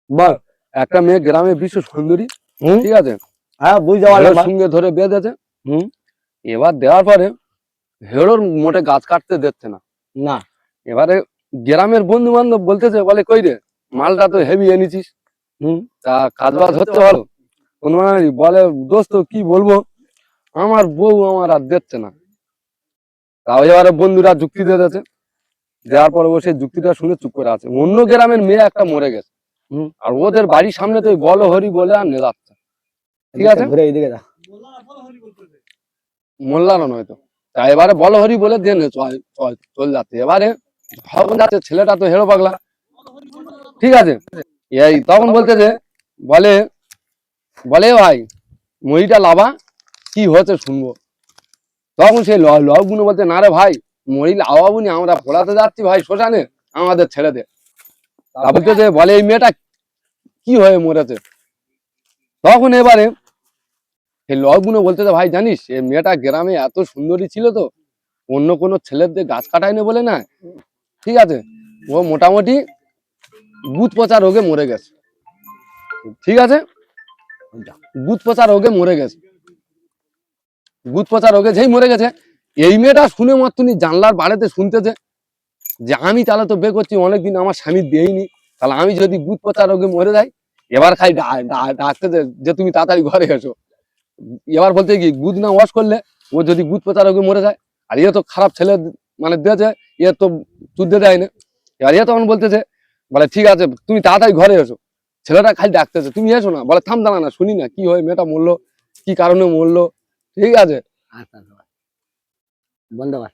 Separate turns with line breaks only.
বা একটা মেয়ে গ্রামে বিশ্ব সুন্দরী, ঠিক আছে,
হ্যাঁ বুঝতে পারলাম ভাই।
সঙ্গে ধরে বেঁধেছে।
হুম।
এবার দেওয়ার পরে হেরোর মোটে গাছ কাটতে দিচ্ছে না।
না
এবারে গ্রামের বন্ধু বান্ধব বলতেছে, বলে কই রে মালটা তো হেভি এনেছিস, তা কাজ বাজ হচ্ছে ভালো? কোন বলে দোস্ত কি বলবো, আমার বউ আমার আর দিচ্ছে না। তাও এবারে বন্ধুরা যুক্তি দিয়ে দিয়েছে, দেওয়ার পরে ও সেই যুক্তিটা শুনে চুপ করে আছে। অন্য গ্রামের মেয়ে একটা মরে গেছে, আর ওদের বাড়ির সামনে তো বল হরি বলে আর নিয়ে যাচ্ছে, ঠিক আছে,
ঘুরে এইদিকে যা।
মোল্লারও নয় তো। তা এবারে বল হরি বলে দিয়ে চল যাচ্ছে। এবারে যখন যাচ্ছে ছেলেটা তো হেরো পাগলা, ঠিক আছে, এই তখন বলতেছে, বলে বলে ভাই মরিটা লাভা কি হয়েছে শুনবো। তখন সেই লবগুলো বলতে, না রে ভাই মরি লাভাবুনি, আমরা ফোলাতে যাচ্ছি ভাই শ্মশানে, আমাদের ছেড়ে দে। তা বলতেছে, বলে এই মেয়েটা কি হয়ে মরেছে। তখন এবারে সেই লবগুলো বলতেছে, ভাই জানিস এই মেয়েটা গ্রামে এত সুন্দরী ছিল তো, অন্য কোনো ছেলেদের গাছ কাটায়নি বলে না, ঠিক আছে, ও মোটামুটি বুধ পচা রোগে মরে গেছে, ঠিক আছে, বুধ পচা রোগে মরে গেছে, বুধ পচা রোগে যেই মরে গেছে। এই মেয়েটা শুনে মাত্রনি জানলার বাড়িতে শুনতেছে যে আমি তাহলে তো বে করছি অনেকদিন আমার স্বামী দেয়নি, তাহলে আমি যদি বুধ পচা রোগে মরে যাই, এবার খাই ডাকতেছে যে তুমি তাড়াতাড়ি ঘরে এসো। এবার বলতে কি বুধ না ওয়াশ করলে ও যদি বুধ পচা রোগে মরে যায়, আর এ তো খারাপ ছেলে মানে দিয়েছে, এ তো চুদতে দেয় না। এবার এ তখন বলতেছে, বলে ঠিক আছে তুমি তাড়াতাড়ি ঘরে এসো। ছেলেটা খালি ডাকতেছে তুমি এসো না, বলে থাম দাঁড়া না শুনি না কি হয়, মেয়েটা মরলো কি কারণে মরলো, ঠিক আছে।
বন্ধ কর।